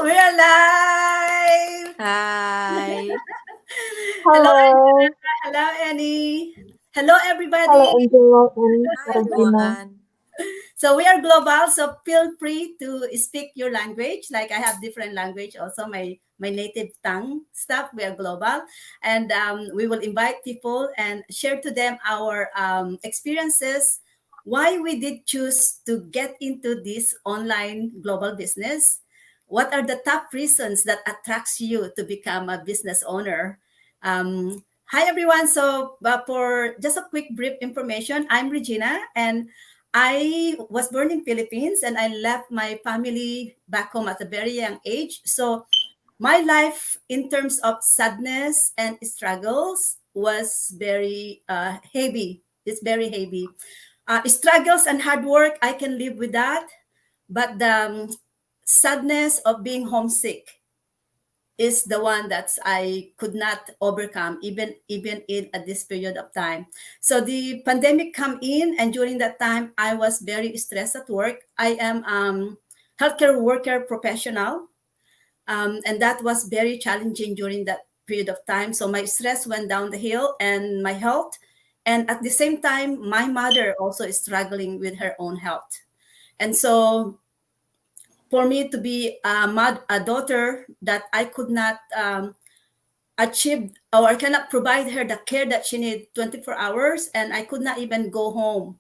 We are live. Hi. Hello, Hello, Angela. Hello, Annie. Hello, hello everybody. Angela and Hi, Regina. everyone. So we are global. So feel free to speak your language. Like I have different language also. My native tongue stuff. We are global, and we will invite people and share to them our experiences. Why we did choose to get into this online global business. What are the top reasons that attracts you to become a business owner? Hi everyone. So for just a quick brief information, I'm Regina, and I was born in Philippines and I left my family back home at a very young age. So my life in terms of sadness and struggles was very heavy. It's very heavy. Struggles and hard work, I can live with that. But the sadness of being homesick is the one that I could not overcome even in at this period of time. So the pandemic come in, and during that time, I was very stressed at work. I am healthcare worker professional, and that was very challenging during that period of time. So my stress went down the hill, and my health, and at the same time, my mother also is struggling with her own health, and so for me to be a daughter that I could not achieve or I cannot provide her the care that she needs 24 hours, and I could not even go home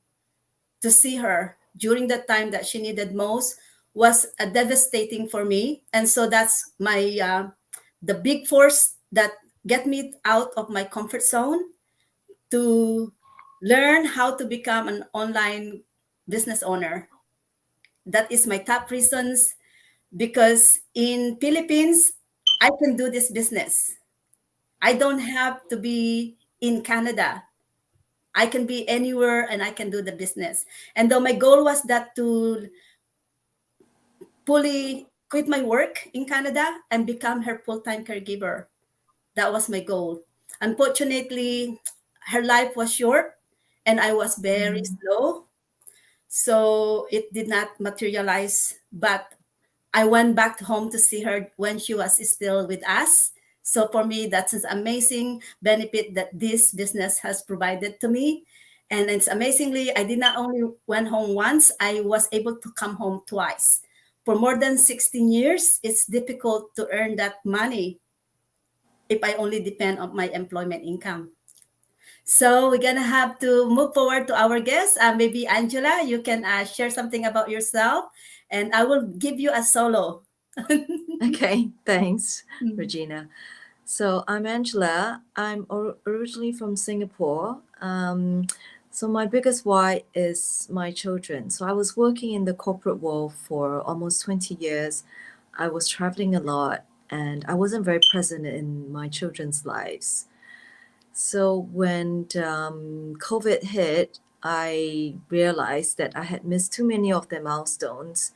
to see her during the time that she needed most was devastating for me. And so that's my the big force that get me out of my comfort zone to learn how to become an online business owner. That is my top reasons, because in Philippines I can do this business. I don't have to be in Canada. I can be anywhere and I can do the business. And though my goal was that to fully quit my work in Canada and become her full-time caregiver. That was my goal. Unfortunately, her life was short and I was very slow. So it did not materialize. But I went back home to see her when she was still with us. So for me, that's an amazing benefit that this business has provided to me. And it's amazingly, I did not only went home once, I was able to come home twice. For more than 16 years, it's difficult to earn that money if I only depend on my employment income. So we're gonna have to move forward to our guest. Maybe Angela, you can share something about yourself, and I will give you a solo. Okay, thanks, Mm. Regina. So I'm Angela. I'm originally from Singapore. So my biggest why is my children. So I was working in the corporate world for almost 20 years. I was traveling a lot and I wasn't very present in my children's lives. So when COVID hit, I realized that I had missed too many of their milestones,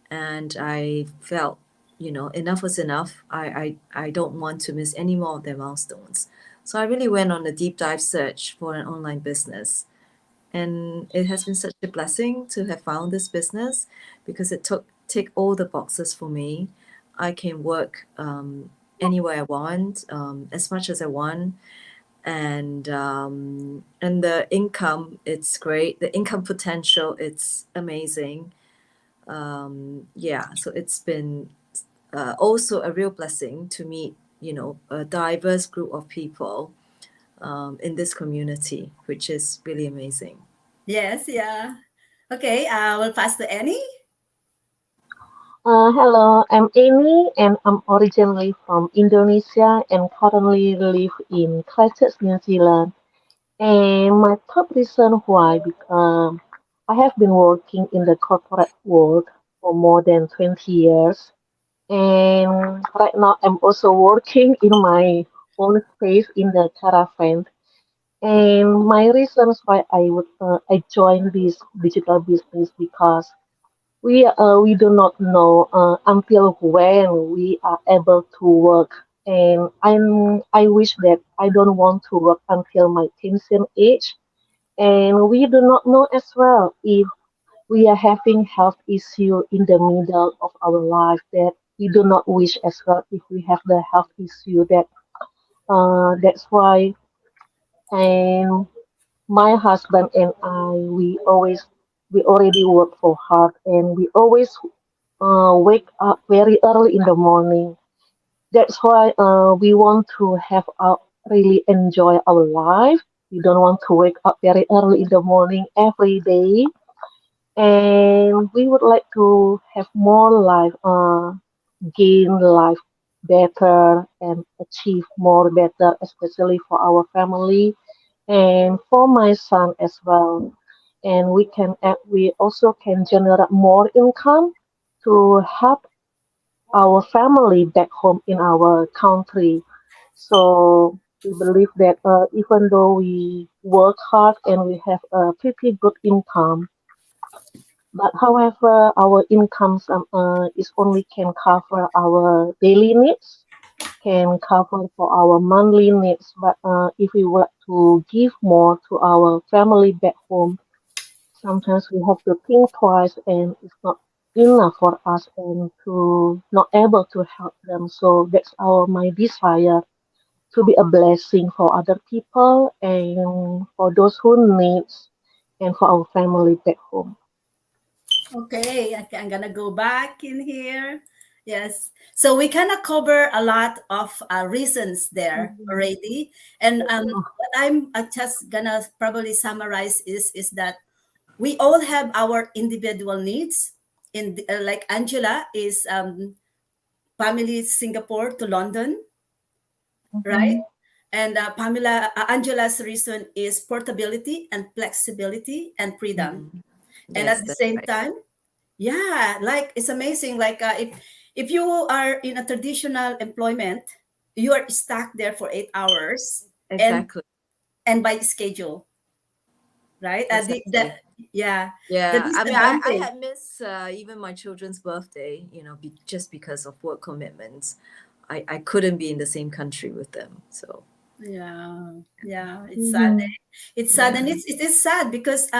and I felt, enough was enough. I don't want to miss any more of their milestones. So I really went on a deep dive search for an online business. And it has been such a blessing to have found this business because it took tick all the boxes for me. I can work anywhere I want, as much as I want, and the income, it's great. The income potential, it's amazing. Yeah, so it's been also a real blessing to meet, a diverse group of people in this community, which is really amazing. Yes, yeah. Okay, we'll pass to Annie. Hello, I'm Amy and I'm originally from Indonesia and currently live in Christchurch, New Zealand. And my top reason why, because I have been working in the corporate world for more than 20 years. And right now I'm also working in my own space in the caravan. And my reasons why I joined this digital business because we do not know until when we are able to work, and I wish that I don't want to work until my pension age, and we do not know as well if we are having health issue in the middle of our life that we do not wish as well if we have the health issue. That's why, and my husband and I, we already work for hard, and we always wake up very early in the morning. That's why we want to have really enjoy our life. We don't want to wake up very early in the morning every day, and we would like to have more life, gain life better and achieve more better, especially for our family and for my son as well. And we also can generate more income to help our family back home in our country. So we believe that even though we work hard and we have a pretty good income, but however, our incomes is only can cover our daily needs, can cover for our monthly needs. But if we were to give more to our family back home, sometimes we have to think twice, and it's not enough for us and to not able to help them. So that's our my desire to be a blessing for other people and for those who needs and for our family back home. Okay, I'm gonna go back in here. Yes, so we kind of cover a lot of reasons there Mhm. already, and what I just gonna probably summarize is that we all have our individual needs. Like Angela is family Singapore to London, right? Mhm. And Angela's reason is portability and flexibility and freedom. Mm. And at Yes, the that's same right. time, yeah, like it's amazing. Like if you are in a traditional employment, you are stuck there for 8 hours and Exactly. by schedule, right? Exactly. Yeah, the Yeah, I mean, I disadvantage. had missed even my children's birthday, just because of work commitments. I couldn't be in the same country with them. So, Yeah, yeah, it's sad. Mhm. It's sad, and yeah. it is sad because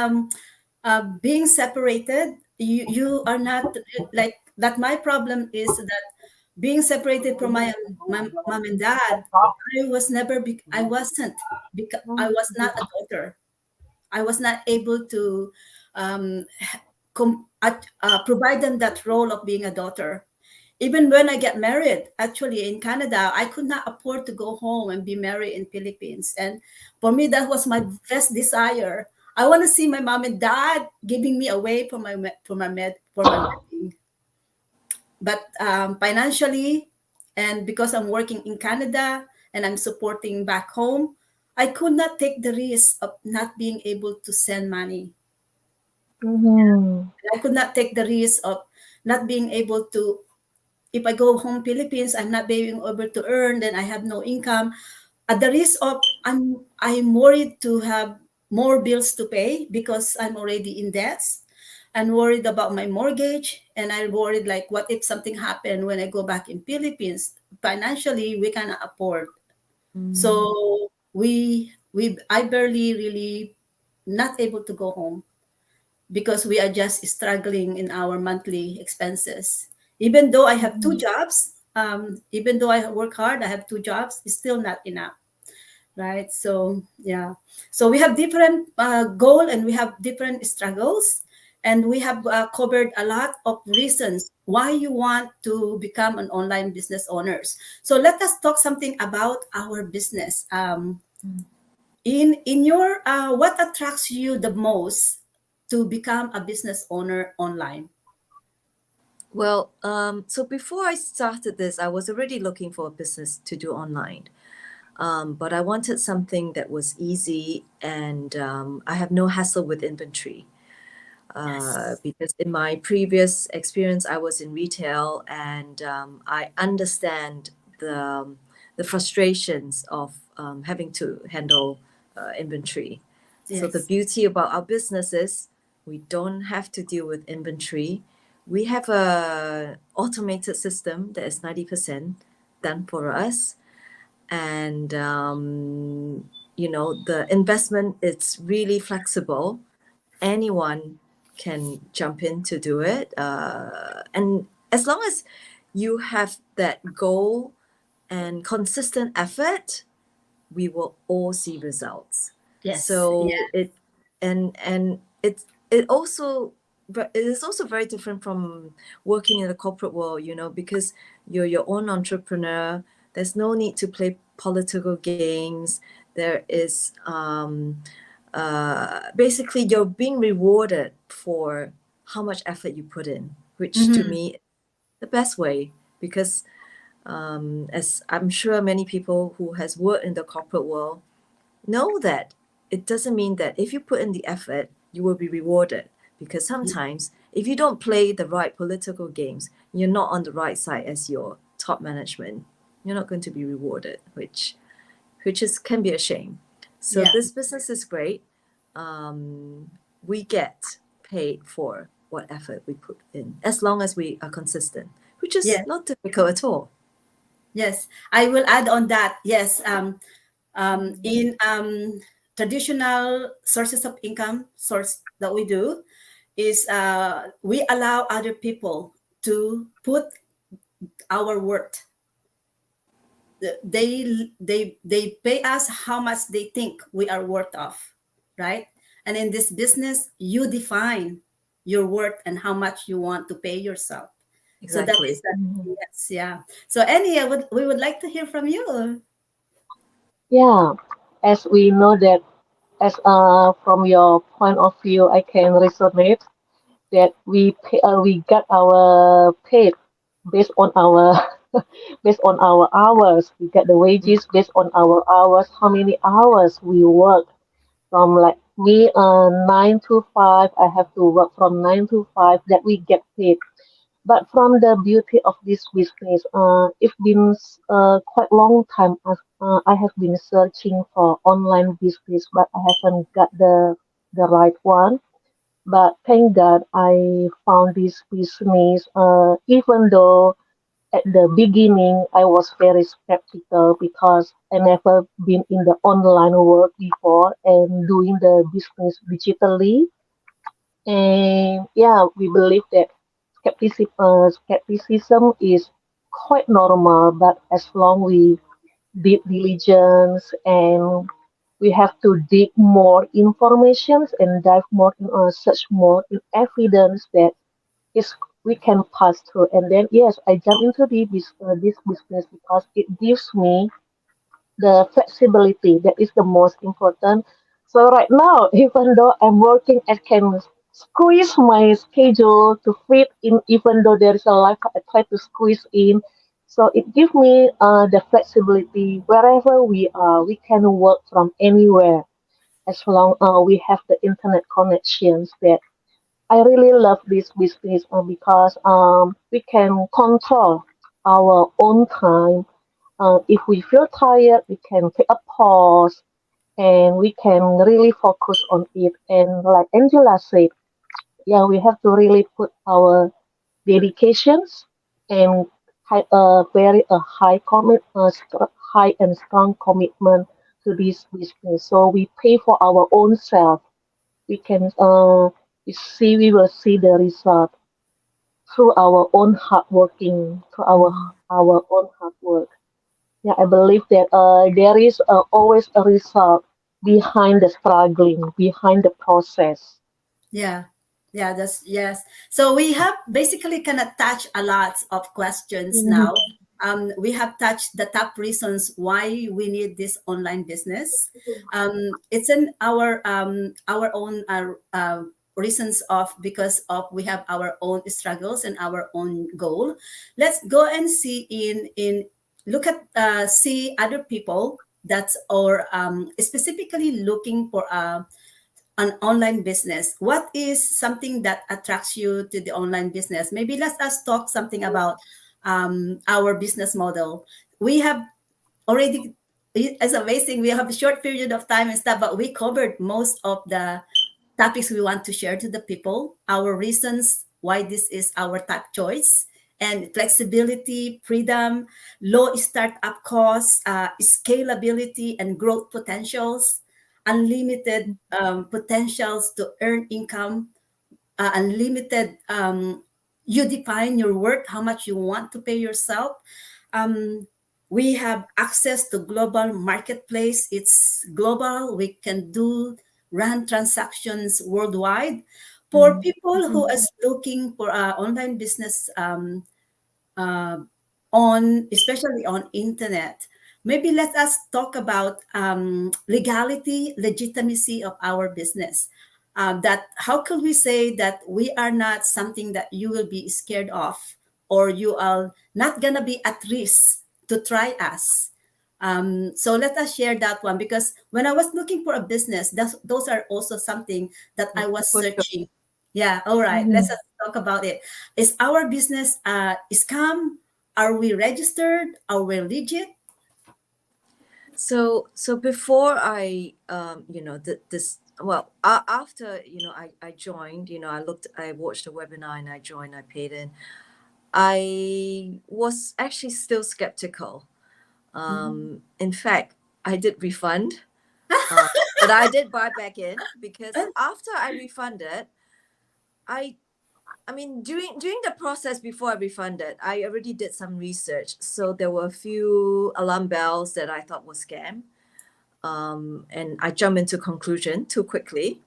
being separated, you are not like that. My problem is that being separated from my mom and dad, I wasn't because I was not a daughter. I was not able to um, provide them that role of being a daughter. Even when I get married, actually in Canada, I could not afford to go home and be married in Philippines. And for me, that was my best desire. I want to see my mom and dad giving me away for my wedding. But financially, and because I'm working in Canada and I'm supporting back home, I could not take the risk of not being able to send money. Mhm. I could not take the risk of not being able to, if I go home Philippines, I'm not being able to earn, then I have no income. At the risk of I'm worried to have more bills to pay because I'm already in debts. I'm worried about my mortgage, and I'm worried like what if something happened when I go back in Philippines? Financially, we cannot afford. Mm. So we I barely really not able to go home because we are just struggling in our monthly expenses. Even though I have two Mhm. jobs, even though I work hard, I have two jobs, it's still not enough, right? So yeah, so we have different goal and we have different struggles, and we have covered a lot of reasons why you want to become an online business owners. So let us talk something about our business. Mm. In your what attracts you the most to become a business owner online? Well, so before I started this, I was already looking for a business to do online. But I wanted something that was easy and I have no hassle with inventory. Yes. Because in my previous experience, I was in retail and I understand the frustrations of having to handle inventory. So the Yes. beauty about our business is we don't have to deal with inventory. We have a automated system that is 90% done for us, and the investment, it's really flexible. Anyone can jump in to do it, and as long as you have that goal and consistent effort, we will all see results. Yes. So Yeah. it also, but it is also very different from working in the corporate world, because you're your own entrepreneur. There's no need to play political games. There is basically you're being rewarded for how much effort you put in, which to Mhm. me the best way, because as I'm sure many people who has worked in the corporate world know, that it doesn't mean that if you put in the effort you will be rewarded, because sometimes if you don't play the right political games, you're not on the right side as your top management, you're not going to be rewarded, which is can be a shame. So Yeah. this business is great. We get paid for what effort we put in, as long as we are consistent, which is Yes. not difficult at all. Yes. I will add on that. Yes. In traditional sources of income source that we do is we allow other people to put our worth. They pay us how much they think we are worth of, right? And in this business, you define your worth and how much you want to pay yourself. So that is Exactly. that. Yes, yeah. So Annie, we would like to hear from you. Yeah, as we know that, as from your point of view, I can resonate that we got our paid based on our based on our hours. We get the wages based on our hours, how many hours we work. From like me, 9 to 5, I have to work from 9 to 5. That we get paid. But from the beauty of this business, it's been quite long time. I have been searching for online business, but I haven't got the right one. But thank God I found this business. Even though at the beginning I was very skeptical because I never been in the online world before and doing the business digitally. And yeah, we believe that skepticism is quite normal, but as long we did diligence and we have to dig more information and dive more in search more in evidence that is we can pass through. And then yes, I jump into this business because it gives me the flexibility that is the most important. So right now, even though I'm working, I can squeeze my schedule to fit in. Even though there is a life, I try to squeeze in. So it gives me the flexibility wherever we are. We can work from anywhere as long we have the internet connections. That I really love this business because we can control our own time. If we feel tired, we can take a pause and we can really focus on it. And like Angela said, yeah, we have to really put our dedications and very high and strong commitment to this business. So we pay for our own self. We can we will see the result through our own hard working, through our own hard work. Yeah, I believe that there is always a result behind the struggling, behind the process. Yeah. Yeah, that's yes. So we have basically kind of touched a lot of questions Mhm. now. We have touched the top reasons why we need this online business. It's in our own reasons of because of we have our own struggles and our own goal. Let's go and see in look at see other people that's or specifically looking for a an online business. What is something that attracts you to the online business? Maybe let us talk something about our business model. We have already, it's amazing. We have a short period of time and stuff, but we covered most of the topics we want to share to the people, our reasons why this is our top choice, and flexibility, freedom, low startup costs, scalability, and growth potentials, unlimited potentials to earn income, unlimited you define your worth, how much you want to pay yourself. Um, we have access to global marketplace. It's global. We can run transactions worldwide. For people who is looking for online business uh, on, especially on internet, maybe let us talk about legality, legitimacy of our business. That how could we say that we are not something that you will be scared of, or you are not gonna be at risk to try us. So let us share that one, because when I was looking for a business, those are also something that I was For sure. searching. Yeah, all right. Let's just talk about it. Is our business scam? Are we registered? Are we legit? So before I this well after I joined, I watched the webinar and I joined, I paid in. I was actually still skeptical. In fact, I did refund, but I did buy back in because after I refunded, I I mean, during the process before I refunded, I already did some research. So there were a few alarm bells that I thought was scam, and I jumped into conclusion too quickly.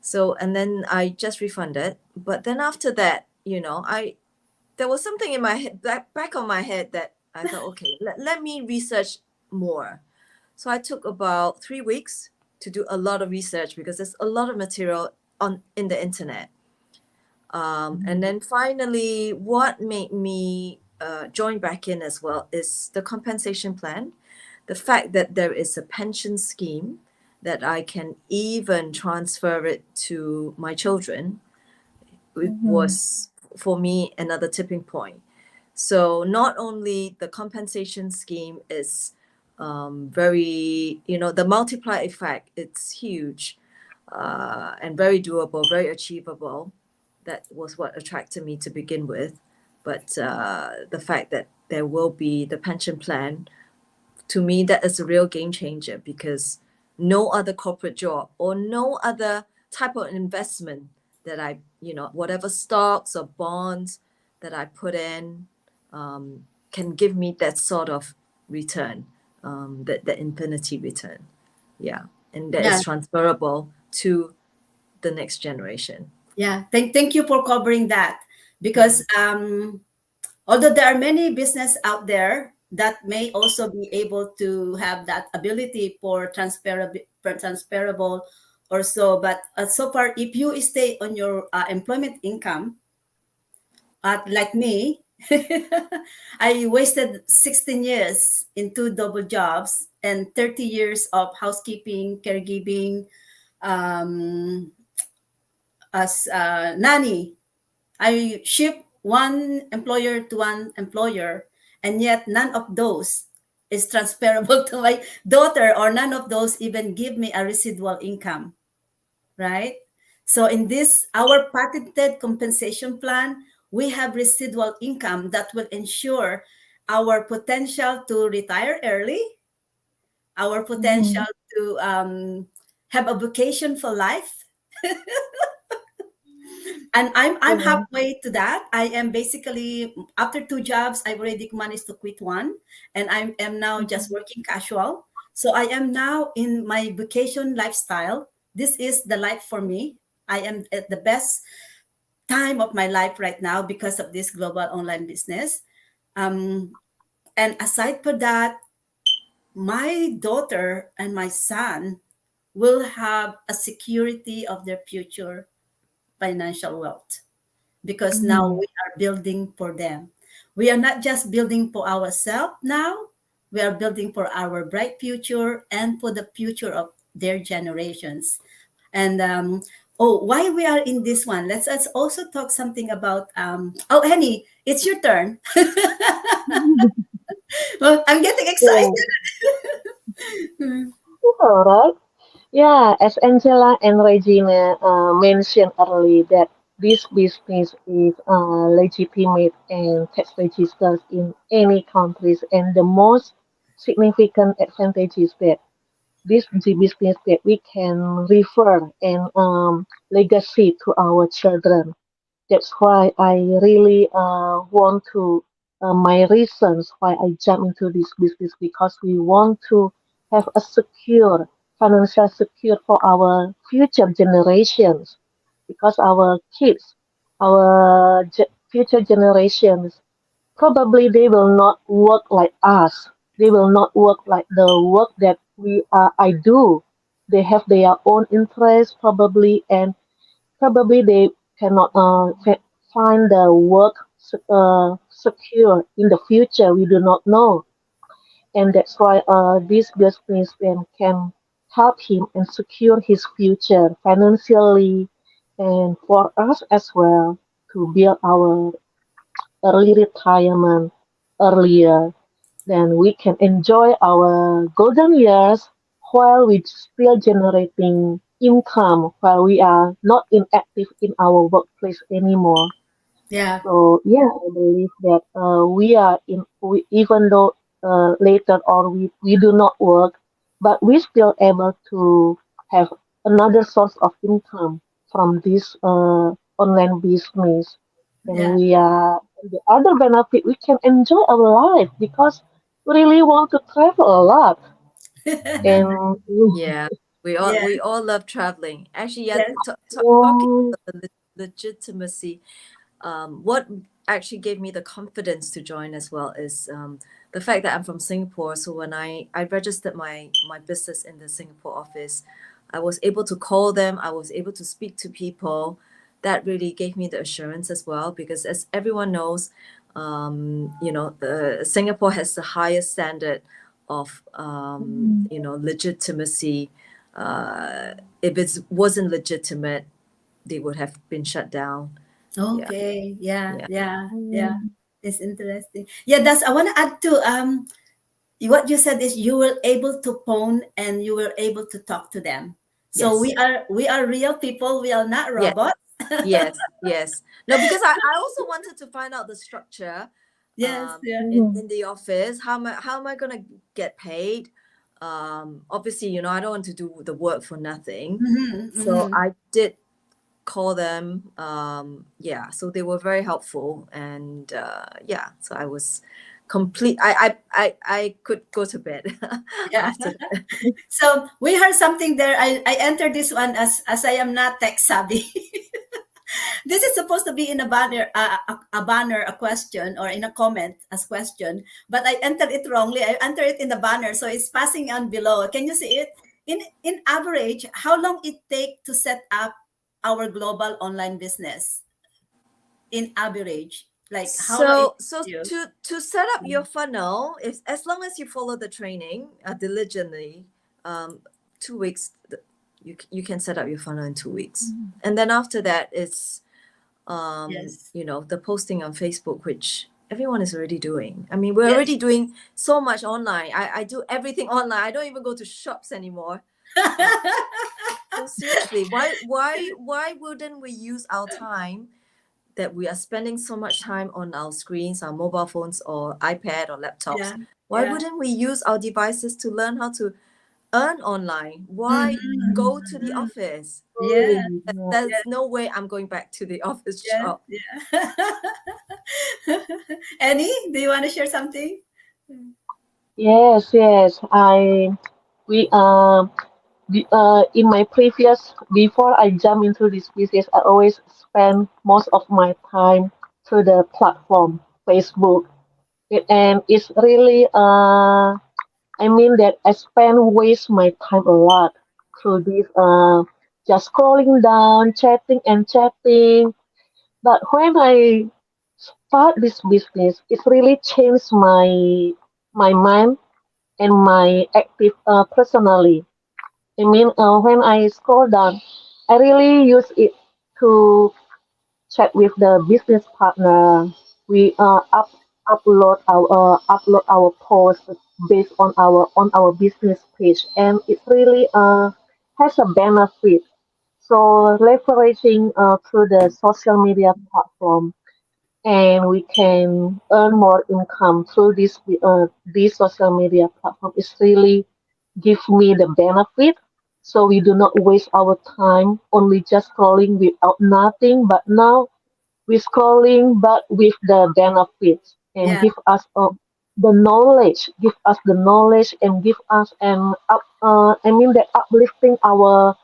So and then I just refunded. But then after that, there was something in my head, back of my head, that I thought, okay, let me research more. So I took about 3 weeks to do a lot of research because there's a lot of material in the internet. And then finally, what made me join back in as well is the compensation plan. The fact that there is a pension scheme that I can even transfer it to my children, it was for me another tipping point. So not only the compensation scheme is very, the multiplier effect, it's huge and very doable, very achievable. That was what attracted me to begin with. But the fact that there will be the pension plan, to me, that is a real game changer, because no other corporate job or no other type of investment that I, whatever stocks or bonds that I put in, can give me that sort of return, the infinity return. Yeah. And that Yeah, is transferable to the next generation. yeah. Thank you for covering that, because although there are many business out there that may also be able to have that ability for transferable or so, but so far, if you stay on your employment income, like me, I wasted 16 years in two double jobs and 30 years of housekeeping, caregiving, um, as nanny. I ship one employer to one employer, and yet none of those is transferable to my daughter, or none of those even give me a residual income, right? So in this, our patented compensation plan, we have residual income that will ensure our potential to retire early, our potential to have a vocation for life. And I'm halfway to that. I am basically, after two jobs, I've already managed to quit one, and I am now just working casual. So I am now in my vacation lifestyle. This is the life for me. I am at the best time of my life right now because of this global online business. Um, and aside from that, my daughter and my son will have a security of their future financial wealth, because now we are building for them. We are not just building for ourselves now, we are building for our bright future and for the future of their generations. And why we are in this one? Let's us also talk something about. Henny, it's your turn. Well, I'm getting excited. Yeah, all right. Yeah, as Angela and Regina mentioned earlier, that this business is legitimate and tax registered in any countries, and the most significant advantage is that this is the business that we can refer and legacy to our children. That's why I really want to. My reasons why I jump into this business because we want to have a secure financial secure for our future generations because our kids, our future generations, probably they will not work like us. They will not work like the work that I do. They have their own interests probably, and probably they cannot find the work secure in the future. We do not know, and that's why this businessman can help him and secure his future financially, and for us as well to build our early retirement earlier. Then we can enjoy our golden years while we still generating income while we are not inactive in our workplace anymore. Yeah. So yeah, I believe that even though later on we do not work, but we still able to have another source of income from this online business. And Yeah. we are the other benefit we can enjoy our life because we really want to travel a lot. And Yeah, Yeah. we all love traveling. Actually, yeah, Yes. talking yeah, about the legitimacy, what actually gave me the confidence to join as well is the fact that I'm from Singapore. So when I registered my business in the Singapore office, I was able to call them. I was able to speak to people. That really gave me the assurance as well, because as everyone knows, Singapore has the highest standard of legitimacy. If it wasn't legitimate, they would have been shut down. Yeah, Okay. Yeah. yeah. Yeah. Yeah. mm, It's interesting. Yeah, that's I want to add to what you said is you were able to phone and you were able to talk to them. So Yes. we are real people. We are not Yes. robots. Yes. Yes. No, because I also wanted to find out the structure Yes. Yeah. mhm, in the office. How am I gonna get paid? Obviously, I don't want to do the work for nothing. Mm-hmm, So mm-hmm. I did call them. Yeah, so they were very helpful, and yeah, so I was complete. I could go to bed Yeah. after that. So we heard something there. I entered this one as I am not tech savvy. This is supposed to be in a banner, a banner, a question, or in a comment as question, but I entered it wrongly. I entered it in the banner, so it's passing on below. Can you see it? In average, how long it take to set up our global online business? In average, like how long it So takes you? to set up your funnel, if as long as you follow the training diligently, 2 weeks, you can set up your funnel in 2 weeks, and then after that it's Yes. the posting on Facebook, which everyone is already doing. I mean, we're Yes. already doing so much online. I do everything online. I don't even go to shops anymore. So seriously, why wouldn't we use our time that we are spending so much time on our screens, our mobile phones or iPad or laptops? Yeah. Why Yeah. wouldn't we use our devices to learn how to earn online? Why Mm-hmm. go to the Mm-hmm. office? Yeah. really, yeah. There's no way I'm going back to the office Yes. job. Yeah. Annie, do you want to share something? Yes, yes. We in my previous before I jump into this business, I always spend most of my time through the platform Facebook. And it's really I mean that I spend waste my time a lot through this just scrolling down, chatting and chatting. But when I start this business, it really changed my mind and my active personally. I mean, when I scroll down, I really use it to chat with the business partner. We upload our posts based on our business page, and it really has a benefit. So leveraging through the social media platform, and we can earn more income through this social media platform. Is really give me the benefit so we do not waste our time only just scrolling without nothing, but now we scrolling, but with the benefits and Yeah. give us the knowledge, give us the knowledge and give us an up. I mean, the uplifting our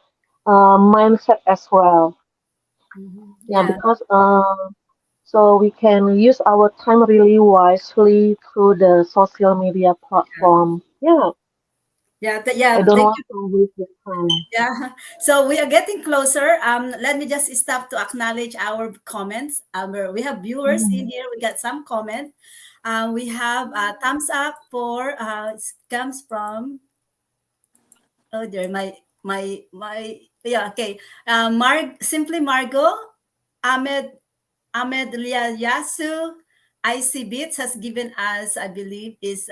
mindset as well. Yeah, Yeah. because so we can use our time really wisely through the social media platform. Yeah, Yeah. I Yeah. don't Thank want you. to waste the time. Yeah. So we are getting closer. Let me just stop to acknowledge our comments. We have viewers in Mhm. here. We got some comment. We have thumbs up for it comes from oh dear my yeah, okay. Simply Margot, Ahmed Yasu, IC Beats has given us, I believe, is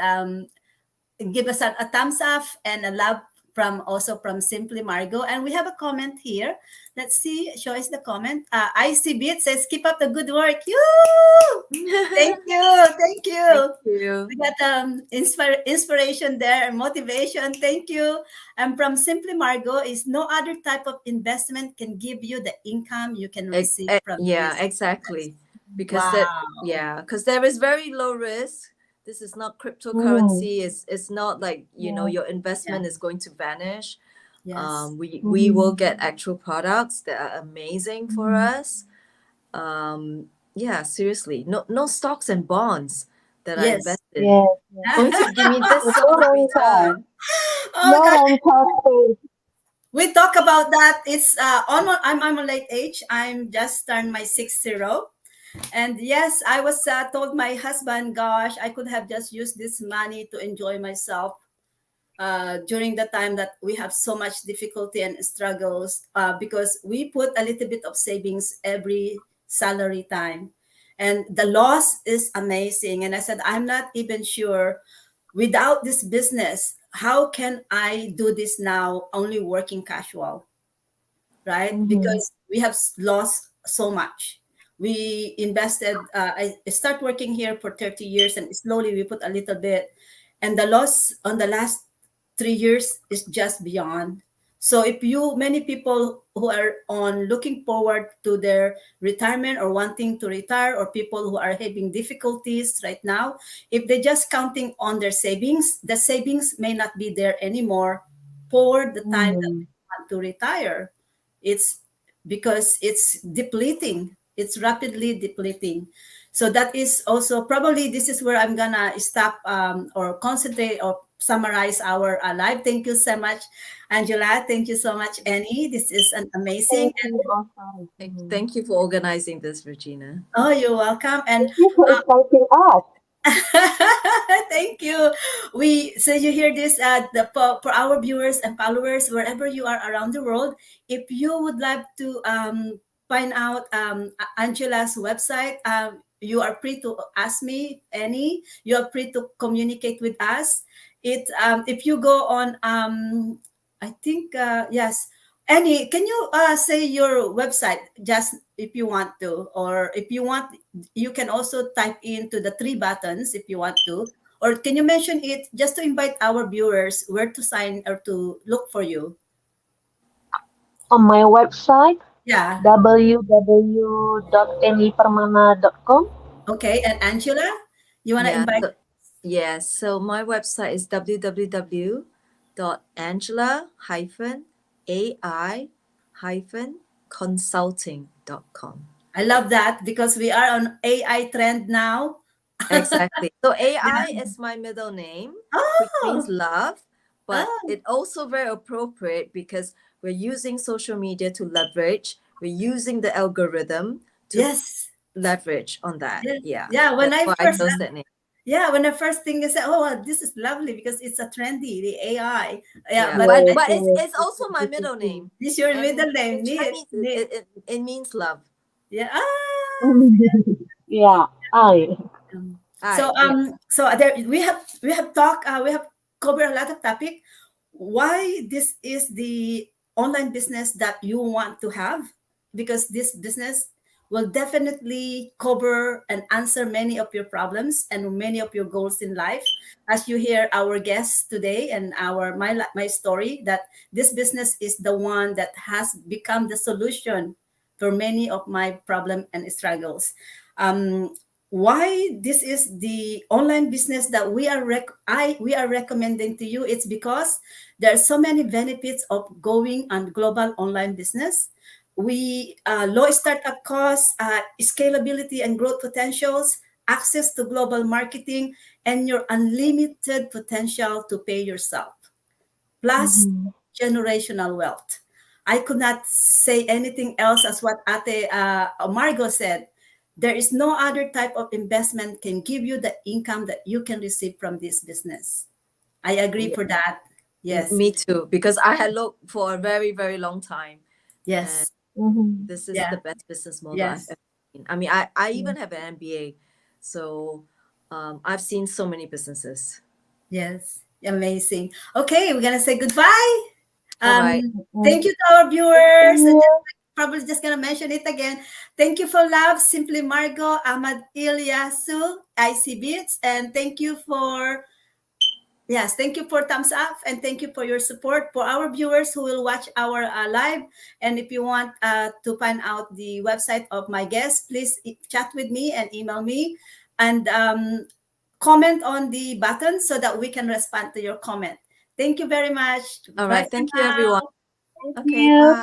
give us a thumbs up and a love from also from Simply Margot. And we have a comment here. Let's see, show us the comment. IC Beat says, keep up the good work. Thank you. Thank Thank you. you. We got inspiration there and motivation. Thank you. And from Simply Margot is no other type of investment can give you the income you can receive from Yeah, this. exactly. Because Wow. that, yeah, because there is very low risk. This is not Mm, cryptocurrency. It's not like, yeah. your Yeah. investment is going to vanish. Yes. We will Mhm. get actual products that are amazing for Mhm. us. Yeah, seriously. No stocks and bonds that I Yes. invest in Yes. Yes. going to give me this No sort of rental. return. Oh No gosh. rental space. We talk about that. It's almost. I'm a late age. I'm just turned my 60, and yes, I was told my husband, "Gosh, I could have just used this money to enjoy myself during the time that we have so much difficulty and struggles because we put a little bit of savings every salary time, and the loss is amazing." And I said, "I'm not even sure without this business. How can I do this now? Only working casual." Right? Mhm. Because we have lost so much. We invested, I start working here for 30 years and slowly we put a little bit. And the loss on the last 3 years is just beyond. So if you, many people who are on looking forward to their retirement or wanting to retire or people who are having difficulties right now, if they're just counting on their savings, the savings may not be there anymore for the time that Mhm. they want to retire. It's because it's depleting. It's rapidly depleting. So that is also probably this is where I'm gonna stop or concentrate or summarize our live. Thank you so much, Angela. Thank you so much, Annie. This is an amazing. Thank you also. Mhm. Thank you for organizing this, Regina. Oh, you're welcome. And Thank you for inviting us. thank you. We so you hear this for our viewers and followers wherever you are around the world. If you would like to find out Angela's website, you are free to ask me any. You are free to communicate with us. It if you go on I think yes. Annie, can you say your website just if you want to, or if you want, you can also type into the three buttons if you want to, or can you mention it just to invite our viewers where to sign or to look for you? On my website, Yeah. www.enipermana.com. Okay. And Angela, you want to Yeah. invite? Yes. So my website is www.angela-ai-consulting.com. I love that because we are on AI trend now. Exactly. So AI Yeah. is my middle name, which means Oh, love, but oh, it also very appropriate because we're using social media to leverage. We're using the algorithm to yes. leverage on that. Yes. Yeah. Yeah. That's why I chose that name. Yeah, when the first thing is, oh, wow, this is lovely because it's a trendy, the AI. Yeah, Yeah. but But Yes, but it's yes, it's it's also my middle beautiful. name. this your And middle name, in neat, Chinese neat. it means love. Yeah. Ah. Yeah, I. So I, yeah. there we have talked we have covered a lot of topic. Why this is the online business that you want to have? Because this business will definitely cover and answer many of your problems and many of your goals in life. As you hear our guests today and my story, that this business is the one that has become the solution for many of my problem and struggles. Why this is the online business that we are we are recommending to you? It's because there are so many benefits of going on global online business. We low startup costs, scalability and growth potentials, access to global marketing, and your unlimited potential to pay yourself, plus Mhm. generational wealth. I could not say anything else as what Ate Margot said. There is no other type of investment can give you the income that you can receive from this business. I agree Yeah, for that. Yes, me too, because I had looked for a very, very long time, and yes, Mhm. this is the yeah, best business model I've yes, ever seen. I mean, I Yeah. even have an MBA, so I've seen so many businesses. yes. Amazing. Okay, we're gonna say goodbye. All right. Thank Mhm. you to our Thank viewers. And you. probably just gonna mention it again. Thank you for love, Simply Margot, Ahmad Ilyasu, IC Beats, and thank you for yes, thank you for thumbs up and thank you for your support for our viewers who will watch our live. And if you want to find out the website of my guest, please chat with me and email me and comment on the button so that we can respond to your comment. Thank you very much. All Bye right. for Thank you, everyone. now. Thank Okay. you. Bye.